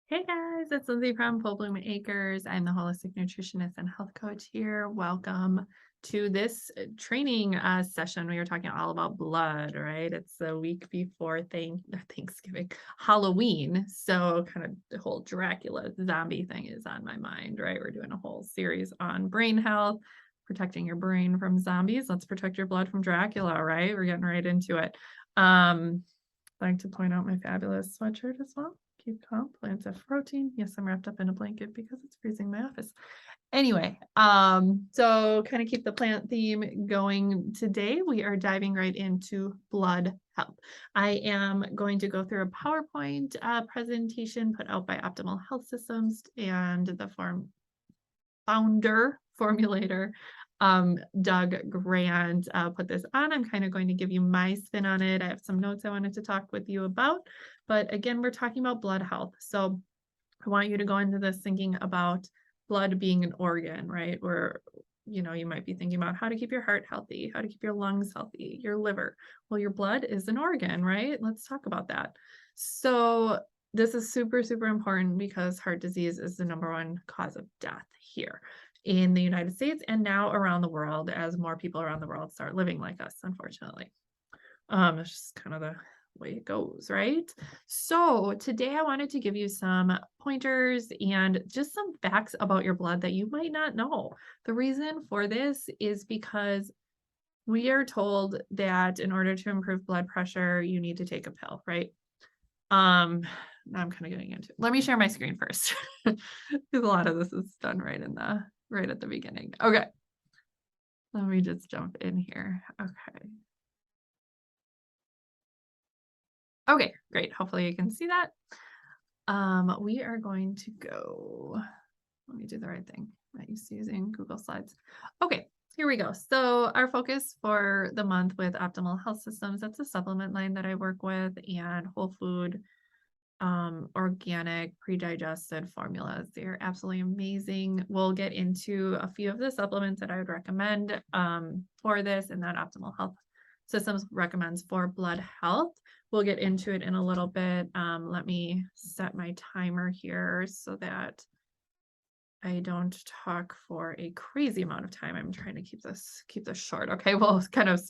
Hey guys, it's Lindsay from Full Bloom Acres. I'm the holistic nutritionist and health coach here. Welcome to this training session. We were talking all about blood, right? It's the week before Thanksgiving, Halloween. So kind of the whole Dracula zombie thing is on my mind, right? We're doing a whole series on brain health, protecting your brain from zombies. Let's protect your blood from Dracula, right? We're getting right into it. I'd like to point out my fabulous sweatshirt as well. Keep calm, plants have protein. Yes, I'm wrapped up in a blanket because it's freezing my office. Anyway, so kind of keep the plant theme going today. We are diving right into blood health. I am going to go through a PowerPoint presentation put out by Optimal Health Systems and the formulator, Doug Grant, put this on. I'm kind of going to give you my spin on it. I have some notes I wanted to talk with you about, but again, we're talking about blood health. So I want you to go into this thinking about blood being an organ, right? Where, you might be thinking about how to keep your heart healthy, how to keep your lungs healthy, your liver. Well, your blood is an organ, right? Let's talk about that. So this is super, super important because heart disease is the #1 cause of death here in the United States and now around the world as more people around the world start living like us, unfortunately. It's just kind of the way it goes, right? So today I wanted to give you some pointers and just some facts about your blood that you might not know. The reason for this is because we are told that in order to improve blood pressure, you need to take a pill, right? Now I'm kind of getting into it. Let me share my screen first because a lot of this is done right at the beginning. Okay. Let me just jump in here. Okay. Okay, great. Hopefully you can see that. We are going to go, let me do the right thing. I'm not used to using Google Slides. Okay, here we go. So our focus for the month with Optimal Health Systems, that's a supplement line that I work with, and whole food, organic, pre-digested formulas. They're absolutely amazing. We'll get into a few of the supplements that I would recommend for this and that Optimal Health Systems recommends for blood health. We'll get into it in a little bit. Let me set my timer here so that I don't talk for a crazy amount of time. I'm trying to keep this short. Okay, we'll kind of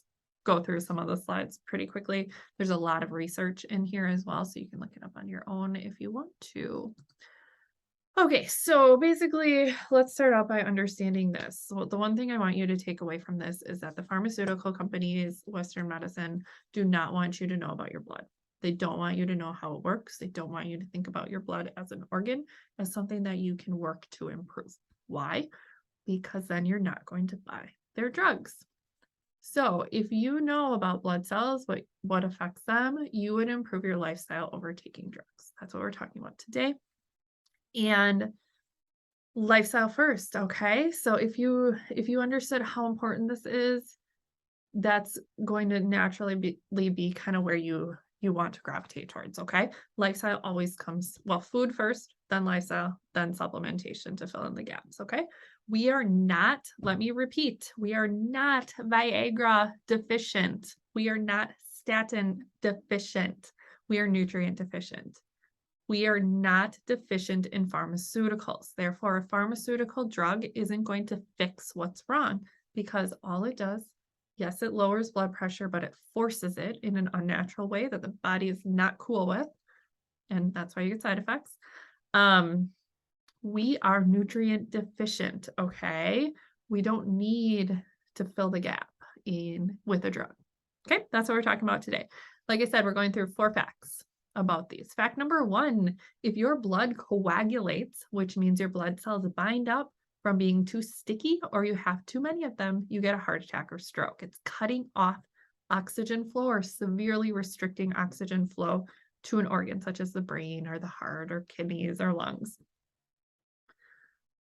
go through some of the slides pretty quickly. There's a lot of research in here as well, so you can look it up on your own if you want to. Okay, so basically, let's start out by understanding this. So the one thing I want you to take away from this is that the pharmaceutical companies, Western medicine, do not want you to know about your blood. They don't want you to know how it works. They don't want you to think about your blood as an organ, as something that you can work to improve. Why? Because then you're not going to buy their drugs. So if you know about blood cells, what affects them, you would improve your lifestyle over taking drugs. That's what we're talking about today. And lifestyle first, okay? So if you understood how important this is, that's going to naturally be kind of where you want to gravitate towards, okay? Lifestyle always comes, well, food first, then lifestyle, then supplementation to fill in the gaps, okay? We are not, let me repeat, we are not Viagra deficient. We are not statin deficient. We are nutrient deficient. We are not deficient in pharmaceuticals. Therefore, a pharmaceutical drug isn't going to fix what's wrong because all it does, yes, it lowers blood pressure, but it forces it in an unnatural way that the body is not cool with. And that's why you get side effects. We are nutrient deficient, okay? We don't need to fill the gap with a drug. Okay, that's what we're talking about today. Like I said, we're going through 4 facts about these. Fact number 1, if your blood coagulates, which means your blood cells bind up from being too sticky or you have too many of them, you get a heart attack or stroke. It's cutting off oxygen flow or severely restricting oxygen flow to an organ such as the brain or the heart or kidneys or lungs.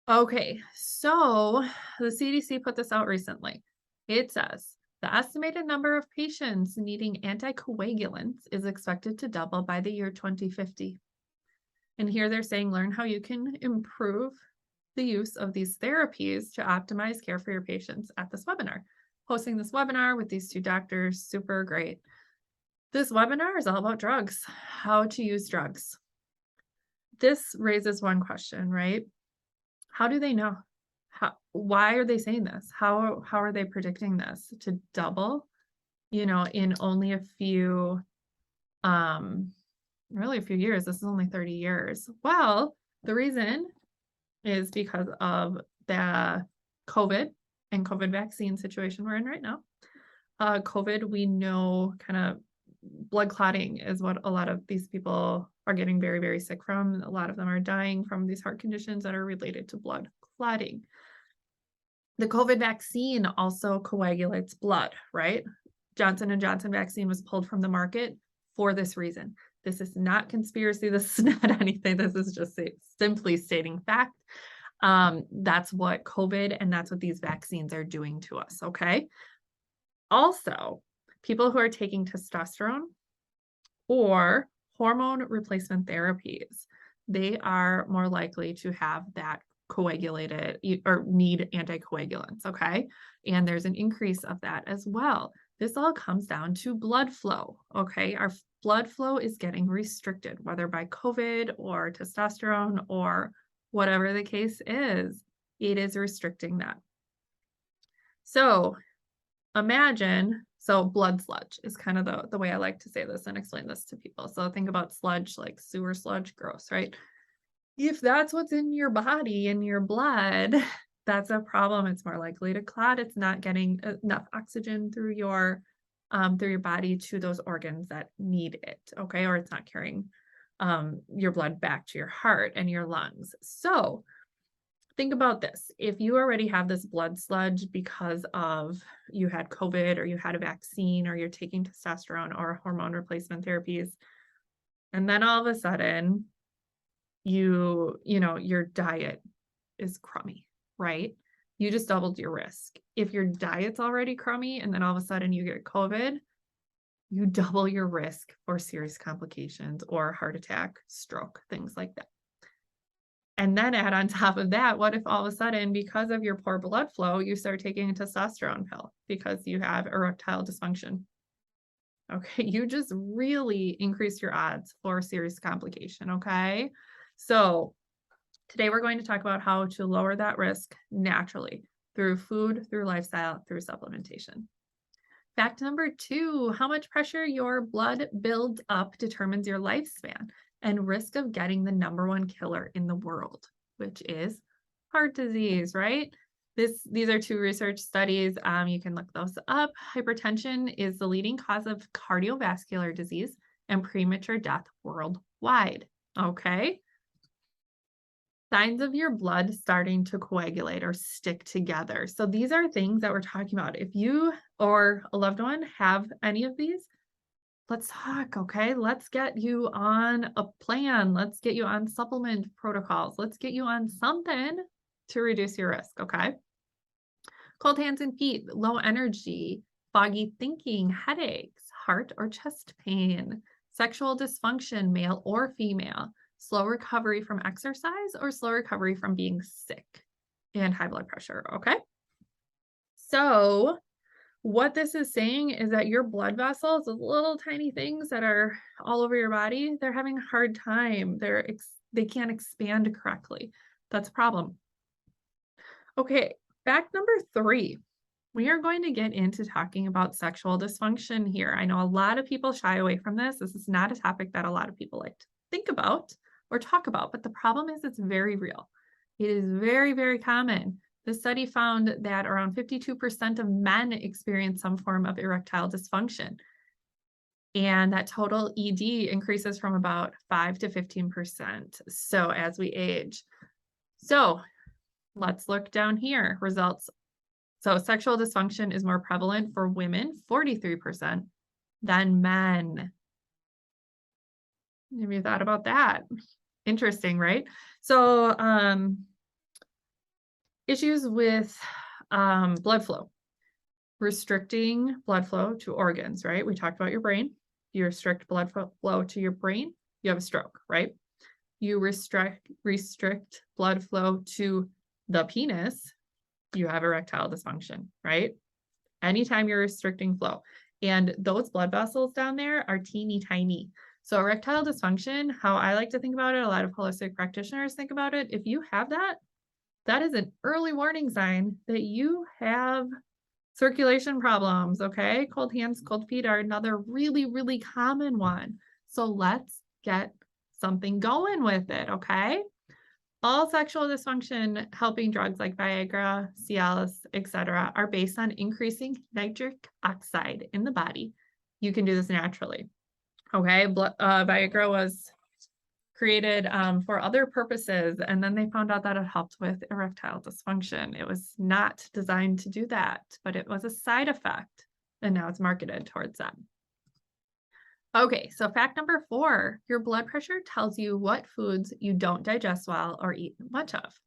Okay, so the CDC put this out recently. It says, the estimated number of patients needing anticoagulants is expected to double by the year 2050. And here they're saying, learn how you can improve the use of these therapies to optimize care for your patients at this webinar. Hosting this webinar with these 2 doctors, super great. This webinar is all about drugs, how to use drugs. this raises one question, right? How do they know? Why are they saying this? How are they predicting this to double, in only a few, really a few years? This is only 30 years. Well, the reason is because of the COVID and COVID vaccine situation we're in right now. COVID, we know kind of blood clotting is what a lot of these people are getting very, very sick from. A lot of them are dying from these heart conditions that are related to blood clotting. The COVID vaccine also coagulates blood, right? Johnson & Johnson vaccine was pulled from the market for this reason. This is not conspiracy. This is not anything. This is just simply stating fact. That's what COVID and that's what these vaccines are doing to us, okay? Also, people who are taking testosterone or hormone replacement therapies, they are more likely to have that coagulated or need anticoagulants, okay? And there's an increase of that as well. This all comes down to blood flow, okay? Our blood flow is getting restricted, whether by COVID or testosterone or whatever the case is, it is restricting that. So imagine, blood sludge is kind of the way I like to say this and explain this to people. So think about sludge, like sewer sludge, gross, right? If that's what's in your body, in your blood, that's a problem. It's more likely to clot. It's not getting enough oxygen through your body to those organs that need it, okay? Or it's not carrying your blood back to your heart and your lungs. So think about this. If you already have this blood sludge because of you had COVID or you had a vaccine or you're taking testosterone or hormone replacement therapies, and then all of a sudden your diet is crummy, right? You just doubled your risk. If your diet's already crummy and then all of a sudden you get COVID, you double your risk for serious complications or heart attack, stroke, things like that. And then add on top of that, what if all of a sudden, because of your poor blood flow, you start taking a testosterone pill because you have erectile dysfunction? Okay, you just really increase your odds for serious complication, okay? So today we're going to talk about how to lower that risk naturally through food, through lifestyle, through supplementation. Fact number 2, how much pressure your blood builds up determines your lifespan and risk of getting the #1 killer in the world, which is heart disease, right? These are 2 research studies. You can look those up. Hypertension is the leading cause of cardiovascular disease and premature death worldwide, okay? Signs of your blood starting to coagulate or stick together. So these are things that we're talking about. If you or a loved one have any of these, let's talk, okay? Let's get you on a plan. Let's get you on supplement protocols. Let's get you on something to reduce your risk, okay? Cold hands and feet, low energy, foggy thinking, headaches, heart or chest pain, sexual dysfunction, male or female, slow recovery from exercise or slow recovery from being sick, and high blood pressure, okay? So what this is saying is that your blood vessels, those little tiny things that are all over your body, they're having a hard time. They can't expand correctly. That's a problem. Okay, fact number 3. We are going to get into talking about sexual dysfunction here. I know a lot of people shy away from this. This is not a topic that a lot of people like to think about or talk about, but the problem is it's very real. It is very, very common. The study found that around 52% of men experience some form of erectile dysfunction, and that total ED increases from about 5 to 15%. So as we age. So let's look down here. Results. So sexual dysfunction is more prevalent for women, 43%, than men. Have you thought about that? Interesting, right? So issues with blood flow, restricting blood flow to organs, right? We talked about your brain. You restrict blood flow to your brain, you have a stroke, right? You restrict blood flow to the penis, you have erectile dysfunction, right? Anytime you're restricting flow. And those blood vessels down there are teeny tiny. So erectile dysfunction, how I like to think about it, a lot of holistic practitioners think about it. If you have that, that is an early warning sign that you have circulation problems, okay? Cold hands, cold feet are another really, really common one. So let's get something going with it, okay? All sexual dysfunction helping drugs like Viagra, Cialis, etc., are based on increasing nitric oxide in the body. You can do this naturally. Okay, Viagra was created for other purposes, and then they found out that it helped with erectile dysfunction. It was not designed to do that, but it was a side effect, and now it's marketed towards that. Okay, so fact number 4, your blood pressure tells you what foods you don't digest well or eat much of.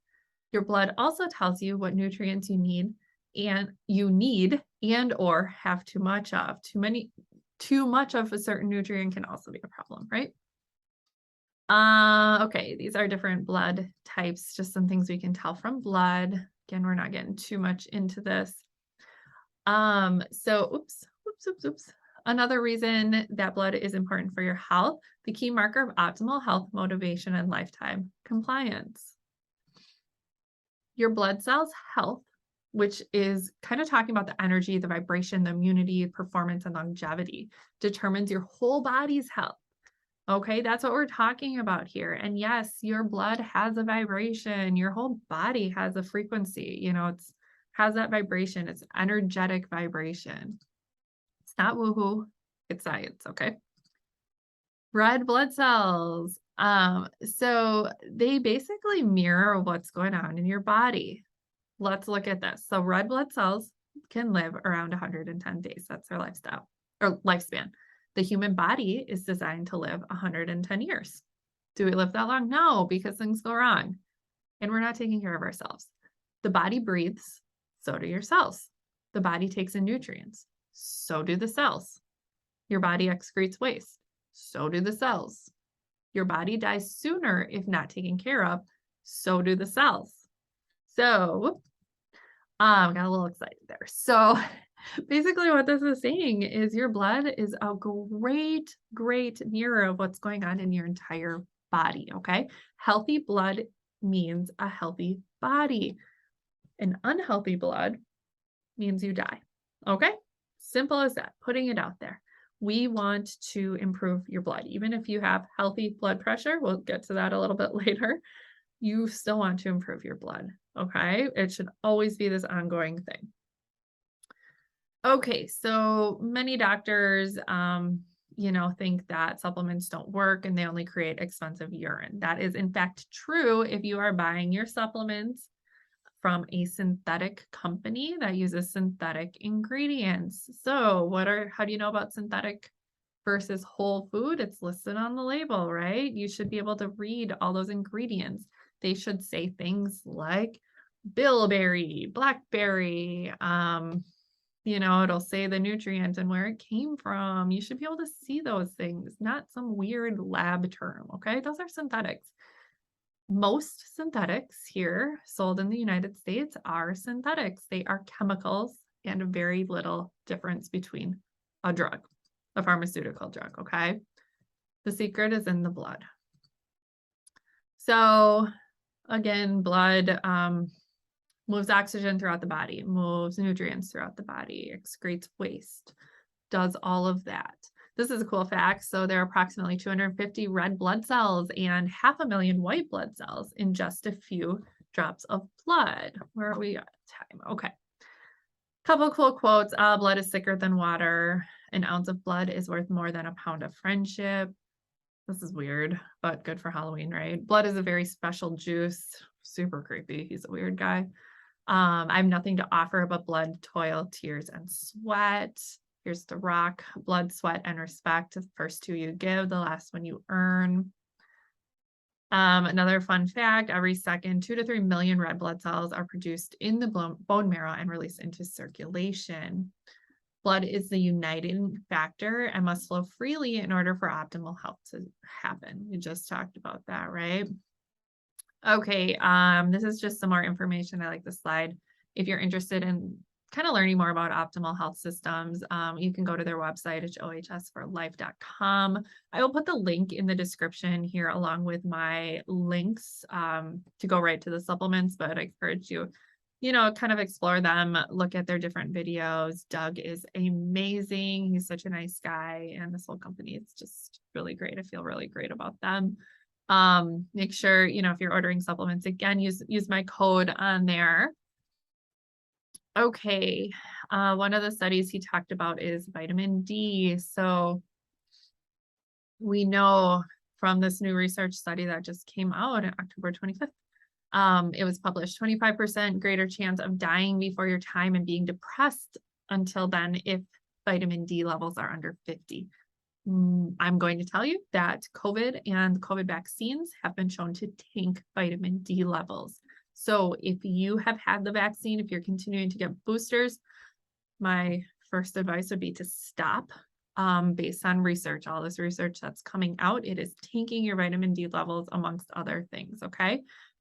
Your blood also tells you what nutrients you need and or have too much of. Too much of a certain nutrient can also be a problem, right? Okay, these are different blood types, just some things we can tell from blood. Again, we're not getting too much into this. Oops. Another reason that blood is important for your health, the key marker of optimal health, motivation, and lifetime compliance. Your blood cells' health, which is kind of talking about the energy, the vibration, the immunity, performance, and longevity, determines your whole body's health. Okay, that's what we're talking about here. And yes, your blood has a vibration. Your whole body has a frequency. You know, it's has that vibration. It's energetic vibration. It's not woohoo. It's science. Okay. Red blood cells. So they basically mirror what's going on in your body. Let's look at this. So red blood cells can live around 110 days. That's their lifestyle or lifespan. The human body is designed to live 110 years. Do we live that long? No, because things go wrong and we're not taking care of ourselves. The body breathes, so do your cells. The body takes in nutrients, so do the cells. Your body excretes waste, so do the cells. Your body dies sooner if not taken care of, so do the cells. So, got a little excited there. So basically what this is saying is your blood is a great, great mirror of what's going on in your entire body, okay? Healthy blood means a healthy body. An unhealthy blood means you die, okay? Simple as that, putting it out there. We want to improve your blood. Even if you have healthy blood pressure, we'll get to that a little bit later, you still want to improve your blood, okay? It should always be this ongoing thing. Okay, so many doctors, think that supplements don't work and they only create expensive urine. That is in fact true if you are buying your supplements from a synthetic company that uses synthetic ingredients. So how do you know about synthetic versus whole food? It's listed on the label, right? You should be able to read all those ingredients. They should say things like bilberry, blackberry, it'll say the nutrient and where it came from. You should be able to see those things, not some weird lab term, okay? Those are synthetics. Most synthetics here sold in the United States are synthetics. They are chemicals and very little difference between a drug, a pharmaceutical drug, okay? The secret is in the blood. So again, blood moves oxygen throughout the body, moves nutrients throughout the body, excretes waste, does all of that. This is a cool fact. So there are approximately 250 red blood cells and 500,000 white blood cells in just a few drops of blood. Where are we at time? Okay. Couple cool quotes. Blood is thicker than water. An ounce of blood is worth more than a pound of friendship. This is weird, but good for Halloween, right? Blood is a very special juice. Super creepy. He's a weird guy. I have nothing to offer but blood, toil, tears, and sweat. Here's the rock: blood, sweat, and respect. The first two you give, the last one you earn. Another fun fact, every second, 2 to 3 million red blood cells are produced in the bone marrow and released into circulation. Blood is the uniting factor and must flow freely in order for optimal health to happen. We just talked about that, right? Okay, this is just some more information. I like this slide. If you're interested in kind of learning more about optimal health systems, you can go to their website. It's ohsforlife.com. I will put the link in the description here along with my links to go right to the supplements, but I encourage you, kind of explore them, look at their different videos. Doug is amazing. He's such a nice guy, and this whole company is just really great. I feel really great about them. Make sure, if you're ordering supplements, again, use my code on there. Okay. One of the studies he talked about is vitamin D. So we know from this new research study that just came out on October 25th, it was published, 25% greater chance of dying before your time and being depressed until then if vitamin D levels are under 50. I'm going to tell you that COVID and COVID vaccines have been shown to tank vitamin D levels. So if you have had the vaccine, if you're continuing to get boosters, my first advice would be to stop. Based on research, all this research that's coming out, it is tanking your vitamin D levels amongst other things, okay?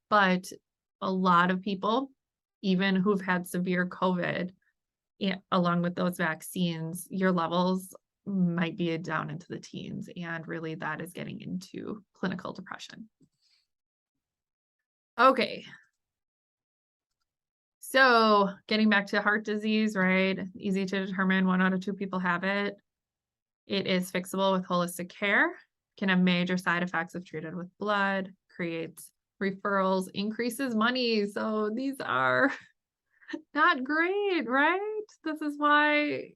But a lot of people, even who've had severe COVID, along with those vaccines, your levels might be down into the teens, and really that is getting into clinical depression. Okay. So getting back to heart disease, right? Easy to determine, 1 out of 2 people have it. It is fixable with holistic care, can have major side effects if treated with blood, creates referrals, increases money. So these are not great, right? This is why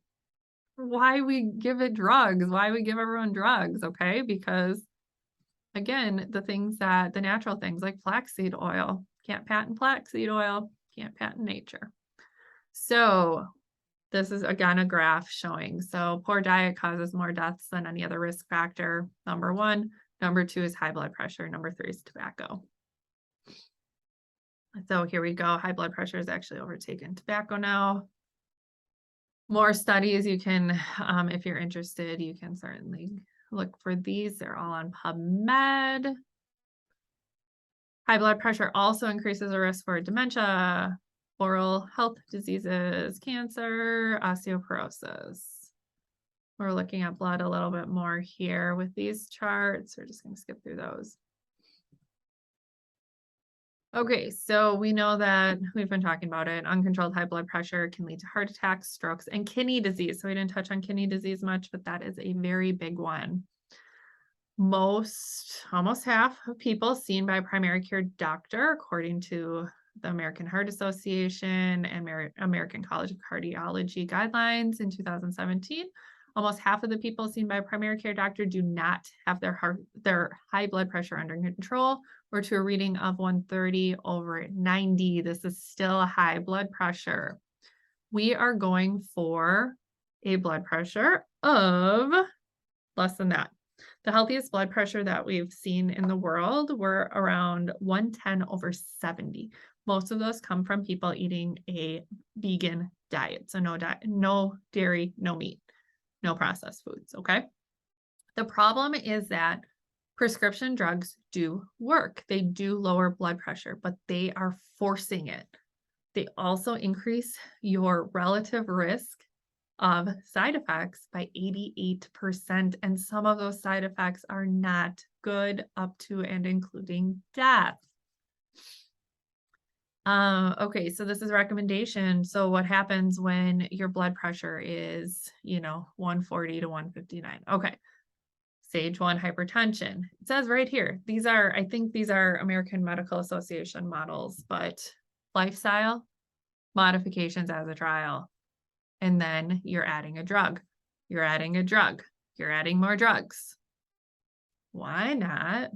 we give it drugs, why we give everyone drugs, okay? Because again, the natural things like flaxseed oil, can't patent flaxseed oil, can't patent nature. So this is again a graph showing, so poor diet causes more deaths than any other risk factor, number 1. Number 2 is high blood pressure. Number 3 is tobacco. So here we go. High blood pressure is actually overtaken tobacco now. More studies you can, if you're interested, you can certainly look for these. They're all on PubMed. High blood pressure also increases the risk for dementia, oral health diseases, cancer, osteoporosis. We're looking at blood a little bit more here with these charts. We're just going to skip through those. Okay, so we know that we've been talking about it. Uncontrolled high blood pressure can lead to heart attacks, strokes, and kidney disease. So we didn't touch on kidney disease much, but that is a very big one. Almost half of people seen by a primary care doctor, according to the American Heart Association and American College of Cardiology guidelines in 2017, almost half of the people seen by a primary care doctor do not have their high blood pressure under control, or to a reading of 130/90. This is still a high blood pressure. We are going for a blood pressure of less than that. The healthiest blood pressure that we've seen in the world were around 110/70. Most of those come from people eating a vegan diet. So no dairy, no meat, no processed foods, okay? The problem is that prescription drugs do work. They do lower blood pressure, but they are forcing it. They also increase your relative risk of side effects by 88%, and some of those side effects are not good, up to and including death. Okay, so this is a recommendation. So what happens when your blood pressure is, 140/159? Okay, stage 1 hypertension. It says right here, I think these are American Medical Association models, but lifestyle modifications as a trial. And then you're adding a drug. You're adding a drug. You're adding more drugs. Why not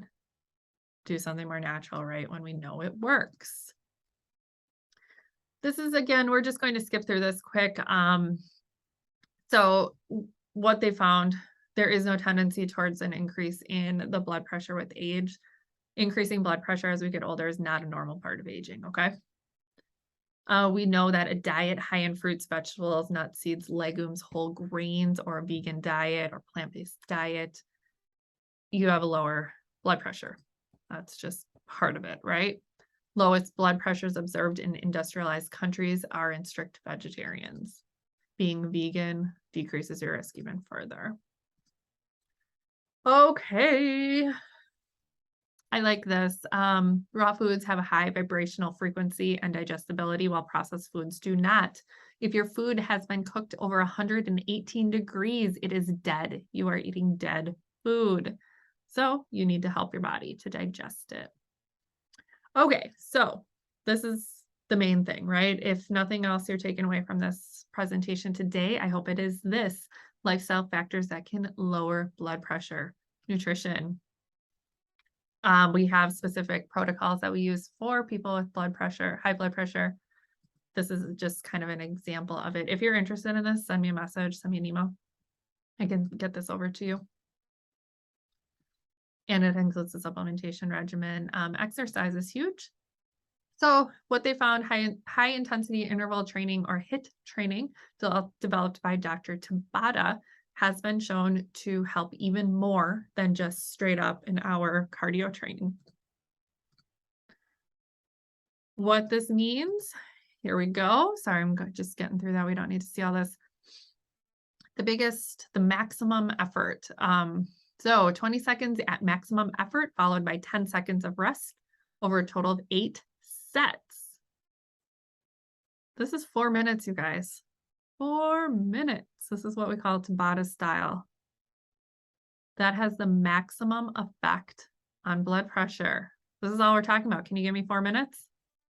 do something more natural, right? When we know it works. This is, again, we're just going to skip through this quick. So what they found, there is no tendency towards an increase in the blood pressure with age. Increasing blood pressure as we get older is not a normal part of aging, okay? We know that a diet high in fruits, vegetables, nuts, seeds, legumes, whole grains, or a vegan diet or plant-based diet, you have a lower blood pressure. That's just part of it, right? Lowest blood pressures observed in industrialized countries are in strict vegetarians. Being vegan decreases your risk even further. Okay. I like this. Raw foods have a high vibrational frequency and digestibility, while processed foods do not. If your food has been cooked over 118 degrees, it is dead. You are eating dead food. So you need to help your body to digest it. Okay, so this is the main thing, right? If nothing else you're taking away from this presentation today, I hope it is this: lifestyle factors that can lower blood pressure. Nutrition. We have specific protocols that we use for people with blood pressure, high blood pressure. This is just kind of an example of it. If you're interested in this, send me a message, send me an email. I can get this over to you. And it includes the supplementation regimen. Exercise is huge. So what they found, high intensity interval training, or HIIT training, developed by Dr. Tabata, has been shown to help even more than just straight up an hour cardio training. What this means, here we go. Sorry, I'm just getting through that. We don't need to see all this. The maximum effort. So 20 seconds at maximum effort, followed by 10 seconds of rest over a total of 8 sets. This is 4 minutes, you guys. 4 minutes. This is what we call Tabata style. That has the maximum effect on blood pressure. This is all we're talking about. Can you give me 4 minutes?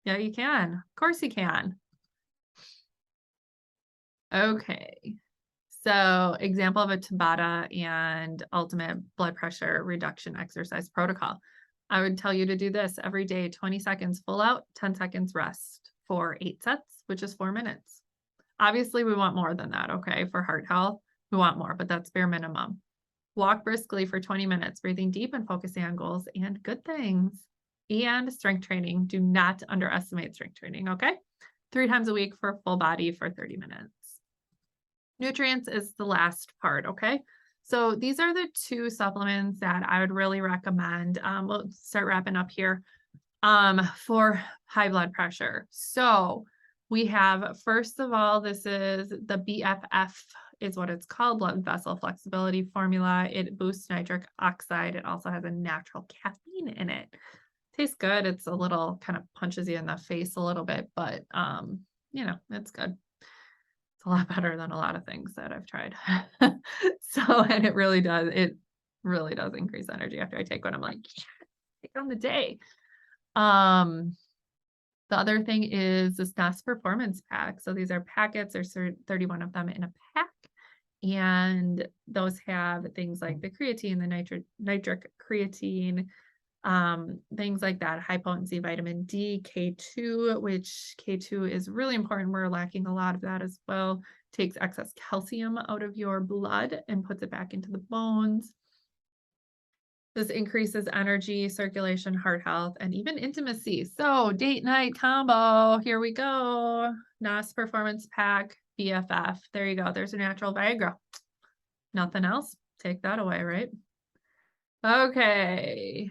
Yeah, you can. Of course you can. Okay. So example of a Tabata and ultimate blood pressure reduction exercise protocol. I would tell you to do this every day: 20 seconds full out, 10 seconds rest for 8 sets, which is 4 minutes. Obviously, we want more than that, okay? For heart health, we want more, but that's bare minimum. Walk briskly for 20 minutes, breathing deep and focusing on goals and good things. And strength training. Do not underestimate strength training, okay? 3 times a week for full body for 30 minutes. Nutrients is the last part, okay? So these are the 2 supplements that I would really recommend. We'll start wrapping up here for high blood pressure. So we have, first of all, this is the BFF is what it's called, blood vessel flexibility formula. It boosts nitric oxide. It also has a natural caffeine in it. Tastes good. It's a little, kind of punches you in the face a little bit, but you know, it's good. It's a lot better than a lot of things that I've tried. So, and it really does increase energy after I take one. I'm like, yeah, take on the day. The other thing is this NOS Performance Pack. So these are packets. There's 31 of them in a pack. And those have things like the creatine, the nitric creatine, things like that, high potency vitamin D, K2, which K2 is really important. We're lacking a lot of that as well. Takes excess calcium out of your blood and puts it back into the bones. This increases energy, circulation, heart health, and even intimacy. So date night combo, here we go. NOS Performance Pack, BFF. There you go. There's a natural Viagra. Nothing else. Take that away, right? Okay.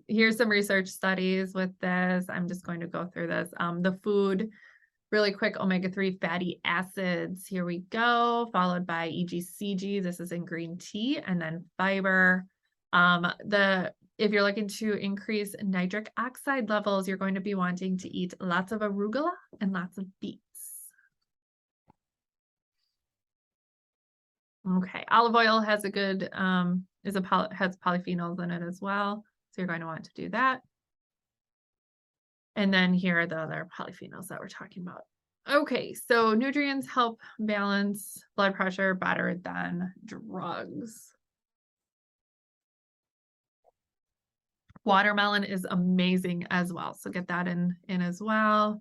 Here's some research studies with this. I'm just going to go through this. The food, really quick, omega-3 fatty acids. Here we go. Followed by EGCG. This is in green tea, and then fiber. If you're looking to increase nitric oxide levels, you're going to be wanting to eat lots of arugula and lots of beets. Okay, olive oil has a good has polyphenols in it as well, so you're going to want to do that. And then here are the other polyphenols that we're talking about. Okay, so nutrients help balance blood pressure better than drugs. Watermelon is amazing as well, so get that in as well.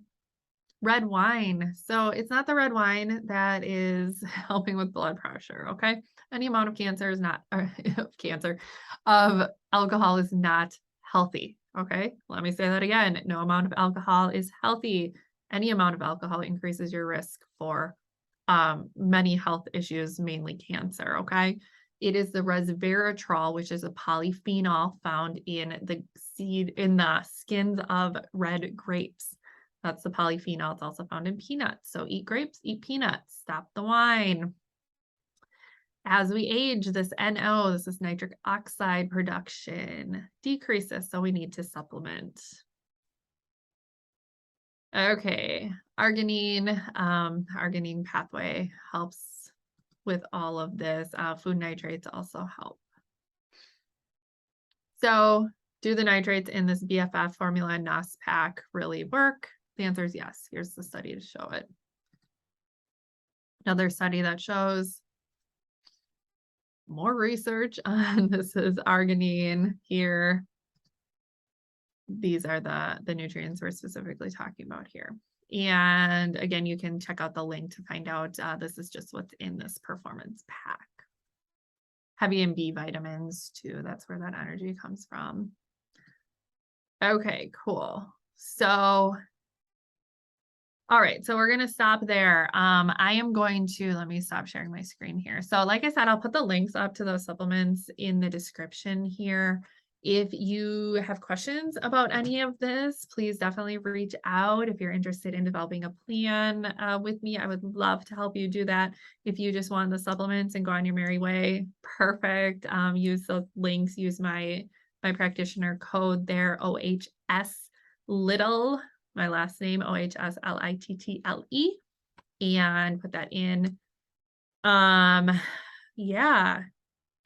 Red wine. So it's not the red wine that is helping with blood pressure, okay? Any amount of cancer is not, of alcohol is not healthy, okay? Let me say that again. No amount of alcohol is healthy. Any amount of alcohol increases your risk for many health issues, mainly cancer, okay? It is the resveratrol, which is a polyphenol found in the skins of red grapes. That's the polyphenol. It's also found in peanuts. So eat grapes, eat peanuts, stop the wine. As we age, this NO, this is nitric oxide production, decreases. So we need to supplement. Okay, arginine pathway helps with all of this. Food nitrates also help. So do the nitrates in this BFF formula and NOS pack really work? The answer is yes. Here's the study to show it. Another study that shows more research on this is arginine here. These are the nutrients we're specifically talking about here. And again, you can check out the link to find out. This is just what's in this performance pack. Heavy in B vitamins too. That's where that energy comes from. Okay, cool. So, all right, so we're going to stop there. I am going to, let me stop sharing my screen here. So like I said, I'll put the links up to those supplements in the description here. If you have questions about any of this, please definitely reach out. If you're interested in developing a plan with me, I would love to help you do that. If you just want the supplements and go on your merry way, perfect. Use those links, use my practitioner code there, OHSLITTLE, my last name, OHSLITTLE, and put that in. Yeah.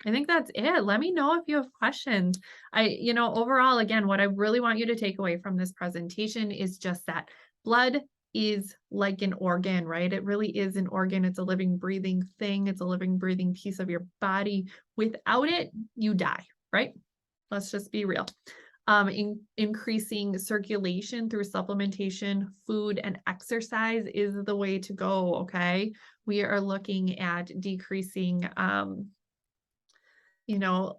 I think that's it. Let me know if you have questions. Overall, again, what I really want you to take away from this presentation is just that blood is like an organ, right? It really is an organ. It's a living, breathing thing. It's a living, breathing piece of your body. Without it, you die, right? Let's just be real. Increasing circulation through supplementation, food, and exercise is the way to go, okay? We are looking at decreasing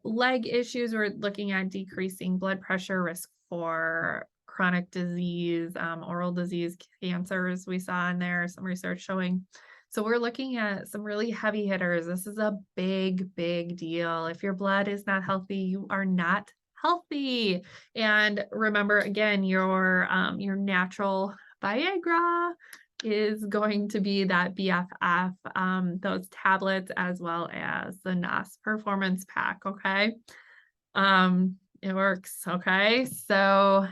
leg issues. We're looking at decreasing blood pressure, risk for chronic disease, oral disease, cancers we saw in there, some research showing. So we're looking at some really heavy hitters. This is a big, big deal. If your blood is not healthy, you are not healthy. And remember, again, your natural Viagra is going to be that BFF, those tablets, as well as the NOS Performance Pack, okay? It works, okay? So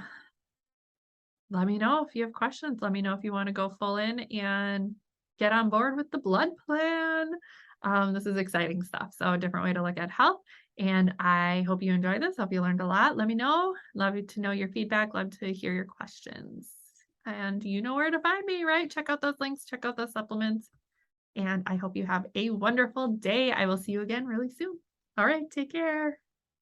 let me know if you have questions. Let me know if you want to go full in and get on board with the blood plan. This is exciting stuff. So a different way to look at health. And I hope you enjoyed this. Hope you learned a lot. Let me know. Love to know your feedback. Love to hear your questions. And you know where to find me, right? Check out those links, check out those supplements. And I hope you have a wonderful day. I will see you again really soon. All right, take care.